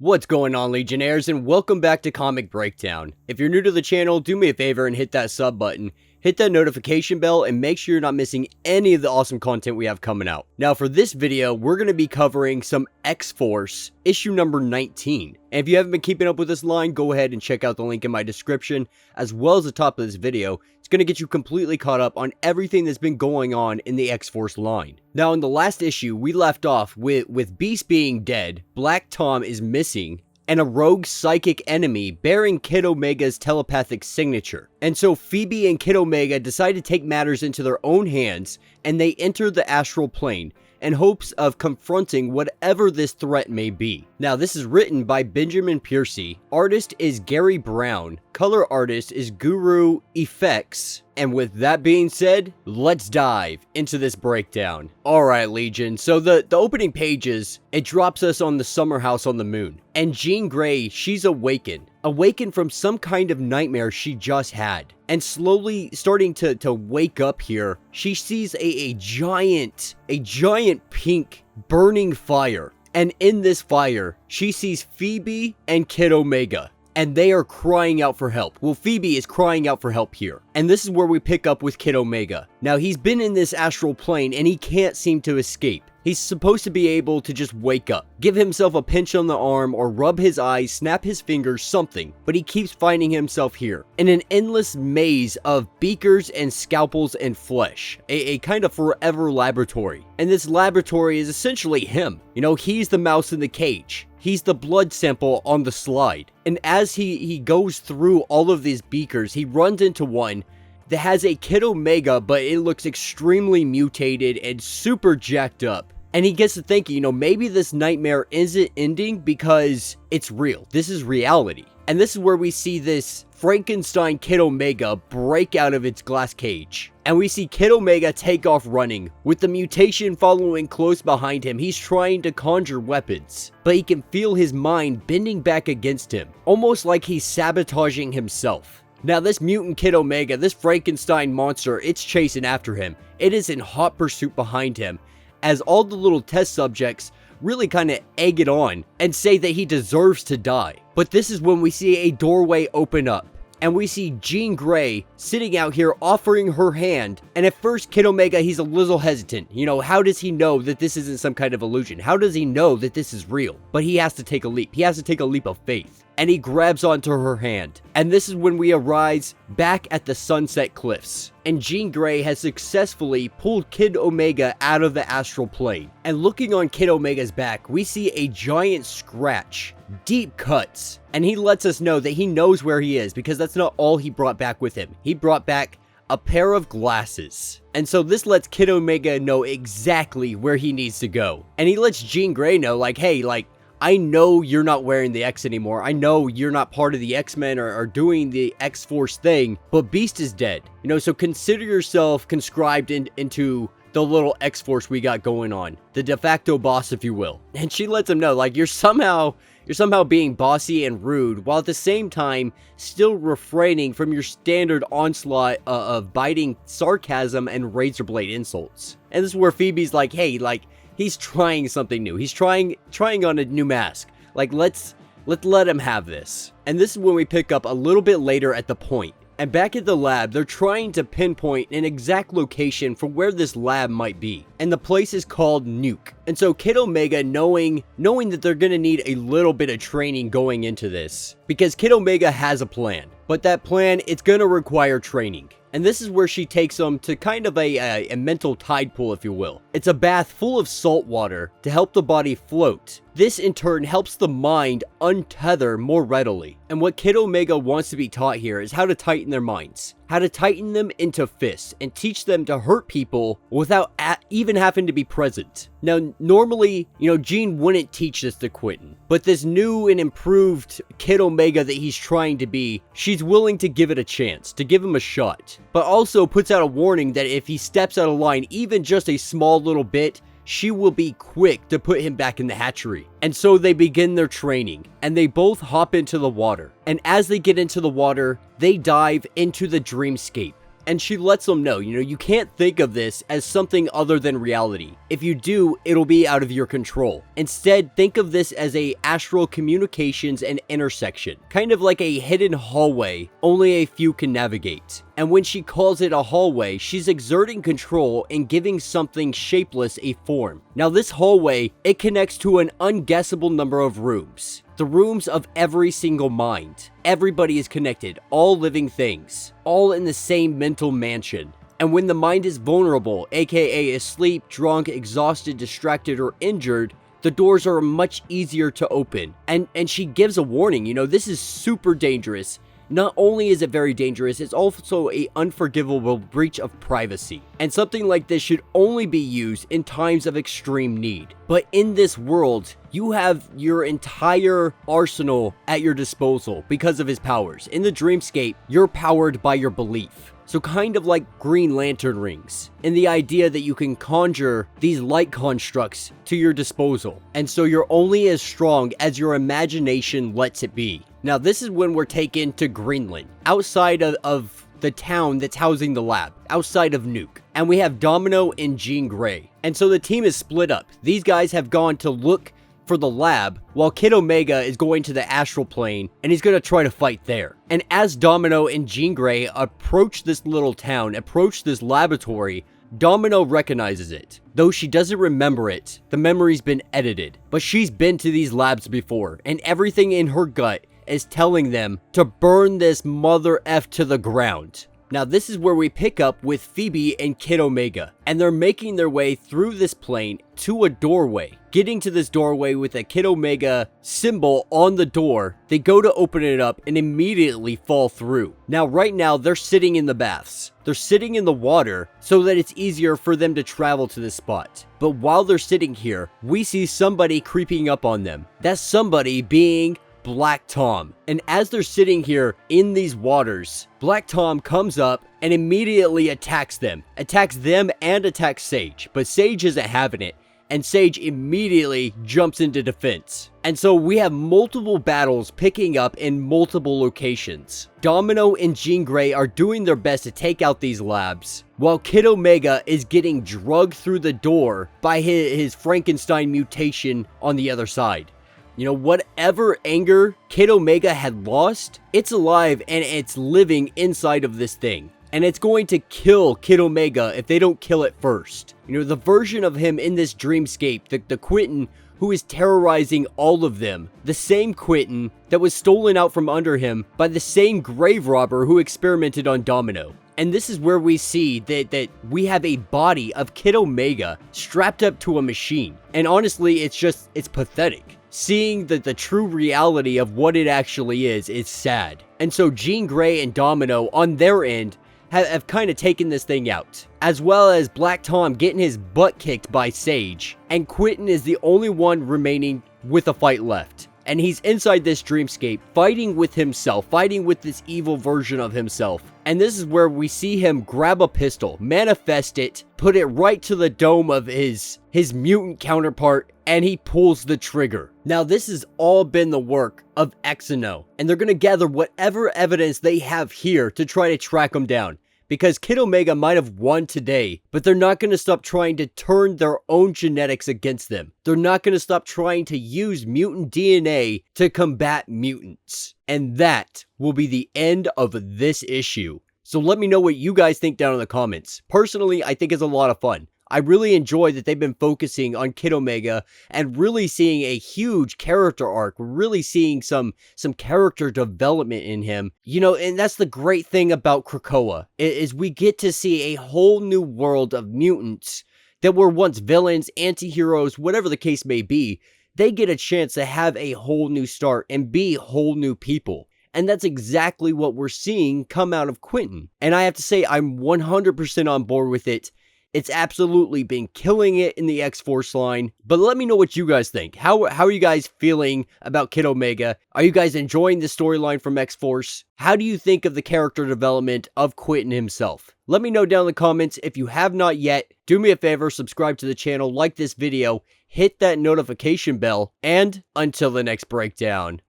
What's going on, Legionnaires, and welcome back to Comic Breakdown. If you're new to the channel, do me a favor and hit that sub button, hit that notification bell, and make sure you're not missing any of the awesome content we have coming out. Now, for this video, we're going to be covering some XForce, issue number 19. And if you haven't been keeping up with this line, go ahead and check out the link in my description, as well as the top of this video. It's going to get you completely caught up on everything that's been going on in the XForce line. Now, in the last issue, we left off with Beast being dead, Black Tom is missing, and a rogue psychic enemy bearing Kid Omega's telepathic signature. And so Phoebe and Kid Omega decide to take matters into their own hands, and they enter the astral plane in hopes of confronting whatever this threat may be. Now, this is written by Benjamin Piercy, artist is Gary Brown, color artist is Guru Effects, and with that being said, let's dive into this breakdown. Alright, Legion, so the opening pages, it drops us on the summer house on the moon, and Jean Grey, she's awakened from some kind of nightmare she just had. And slowly starting to wake up here, she sees a giant pink burning fire. And in this fire, she sees Phoebe and Kid Omega. And they are crying out for help. Well, Phoebe is crying out for help here. And this is where we pick up with Kid Omega. Now, he's been in this astral plane and he can't seem to escape. He's supposed to be able to just wake up, give himself a pinch on the arm, or rub his eyes, snap his fingers, something. But he keeps finding himself here, in an endless maze of beakers and scalpels and flesh. A kind of forever laboratory. And this laboratory is essentially him. You know, he's the mouse in the cage. He's the blood sample on the slide. And as he goes through all of these beakers, he runs into one that has a Kid Omega, but it looks extremely mutated and super jacked up. And he gets to thinking, you know, maybe this nightmare isn't ending because it's real. This is reality. And this is where we see this Frankenstein Kid Omega break out of its glass cage. And we see Kid Omega take off running, with the mutation following close behind him. He's trying to conjure weapons, but he can feel his mind bending back against him, almost like he's sabotaging himself. Now, this mutant Kid Omega, this Frankenstein monster, it's chasing after him. It is in hot pursuit behind him, as all the little test subjects really kind of egg it on and say that he deserves to die. But this is when we see a doorway open up, and we see Jean Grey sitting out here offering her hand. And at first, Kid Omega, he's a little hesitant. You know, how does he know that this isn't some kind of illusion? How does he know that this is real? But he has to take a leap. He has to take a leap of faith. And he grabs onto her hand. And this is when we arise back at the Sunset Cliffs. And Jean Grey has successfully pulled Kid Omega out of the astral plane. And looking on Kid Omega's back, we see a giant scratch, deep cuts. And he lets us know that he knows where he is, because that's not all he brought back with him. He brought back a pair of glasses. And so this lets Kid Omega know exactly where he needs to go. And he lets Jean Grey know, like, hey, like, I know you're not wearing the X anymore. I know you're not part of the X-Men or doing the X-Force thing, but Beast is dead. You know, so consider yourself conscribed into the little X-Force we got going on. The de facto boss, if you will. And she lets him know, like, you're somehow being bossy and rude, while at the same time still refraining from your standard onslaught of biting sarcasm and razor blade insults. And this is where Phoebe's like, hey, like, he's trying something new. He's trying on a new mask. Like, let's let him have this. And this is when we pick up a little bit later at the point. And back at the lab, they're trying to pinpoint an exact location for where this lab might be. And the place is called Nuke. And so Kid Omega, knowing that they're going to need a little bit of training going into this, because Kid Omega has a plan. But that plan, it's going to require training. And this is where she takes them to kind of a mental tide pool, if you will. It's a bath full of salt water to help the body float. This in turn helps the mind untether more readily. And what Kid Omega wants to be taught here is how to tighten their minds. How to tighten them into fists and teach them to hurt people without even having to be present. Now, normally, you know, Jean wouldn't teach this to Quentin. But this new and improved Kid Omega that he's trying to be, she's willing to give it a chance, to give him a shot. But also puts out a warning that if he steps out of line even just a small little bit, she will be quick to put him back in the hatchery. And so they begin their training, and they both hop into the water. And as they get into the water, they dive into the dreamscape. And she lets them know, you can't think of this as something other than reality. If you do, it'll be out of your control. Instead, think of this as a astral communications and intersection, kind of like a hidden hallway only a few can navigate. And when she calls it a hallway, she's exerting control and giving something shapeless a form. Now this hallway, it connects to an unguessable number of rooms. The rooms of every single mind. Everybody is connected, all living things, all in the same mental mansion. And when the mind is vulnerable, aka asleep, drunk, exhausted, distracted, or injured, the doors are much easier to open. And she gives a warning, this is super dangerous. Not only is it very dangerous, it's also an unforgivable breach of privacy. And something like this should only be used in times of extreme need. But in this world, you have your entire arsenal at your disposal because of his powers. In the dreamscape, you're powered by your belief. So kind of like Green Lantern rings, and the idea that you can conjure these light constructs to your disposal. And so you're only as strong as your imagination lets it be. Now this is when we're taken to Greenland, outside of the town that's housing the lab, outside of Nuke. And we have Domino and Jean Grey. And so the team is split up. These guys have gone to look for the lab, while Kid Omega is going to the astral plane, and he's going to try to fight there. And as Domino and Jean Grey approach this little town, approach this laboratory, Domino recognizes it. Though she doesn't remember it, the memory's been edited. But she's been to these labs before, and everything in her gut is telling them to burn this mother F to the ground. Now this is where we pick up with Phoebe and Kid Omega, and they're making their way through this plane to a doorway. Getting to this doorway with a Kid Omega symbol on the door, they go to open it up and immediately fall through. Now right now they're sitting in the baths. They're sitting in the water so that it's easier for them to travel to this spot. But while they're sitting here, we see somebody creeping up on them. That somebody being Black Tom. And as they're sitting here in these waters, Black Tom comes up and immediately attacks them and attacks Sage. But Sage isn't having it, and Sage immediately jumps into defense. And so we have multiple battles picking up in multiple locations. Domino and Jean Grey are doing their best to take out these labs, while Kid Omega is getting drugged through the door by his Frankenstein mutation on the other side. Whatever anger Kid Omega had lost, it's alive and it's living inside of this thing. And it's going to kill Kid Omega if they don't kill it first. The version of him in this dreamscape, the Quentin who is terrorizing all of them. The same Quentin that was stolen out from under him by the same grave robber who experimented on Domino. And this is where we see that we have a body of Kid Omega strapped up to a machine. And honestly, it's pathetic. Seeing the true reality of what it actually is sad. And so Jean Grey and Domino on their end have kind of taken this thing out. As well as Black Tom getting his butt kicked by Sage. And Quentin is the only one remaining with a fight left. And he's inside this dreamscape, fighting with himself, fighting with this evil version of himself. And this is where we see him grab a pistol, manifest it, put it right to the dome of his mutant counterpart, and he pulls the trigger. Now this has all been the work of XMen, and they're going to gather whatever evidence they have here to try to track him down. Because Kid Omega might have won today, but they're not going to stop trying to turn their own genetics against them. They're not going to stop trying to use mutant DNA to combat mutants. And that will be the end of this issue. So let me know what you guys think down in the comments. Personally, I think it's a lot of fun. I really enjoy that they've been focusing on Kid Omega and really seeing a huge character arc. We're really seeing some character development in him. And that's the great thing about Krakoa, is we get to see a whole new world of mutants that were once villains, anti-heroes, whatever the case may be. They get a chance to have a whole new start and be whole new people. And that's exactly what we're seeing come out of Quentin. And I have to say, I'm 100% on board with it. It's absolutely been killing it in the X-Force line. But let me know what you guys think. How are you guys feeling about Kid Omega? Are you guys enjoying the storyline from X-Force? How do you think of the character development of Quentin himself? Let me know down in the comments. If you have not yet, do me a favor, subscribe to the channel, like this video, hit that notification bell, and until the next breakdown.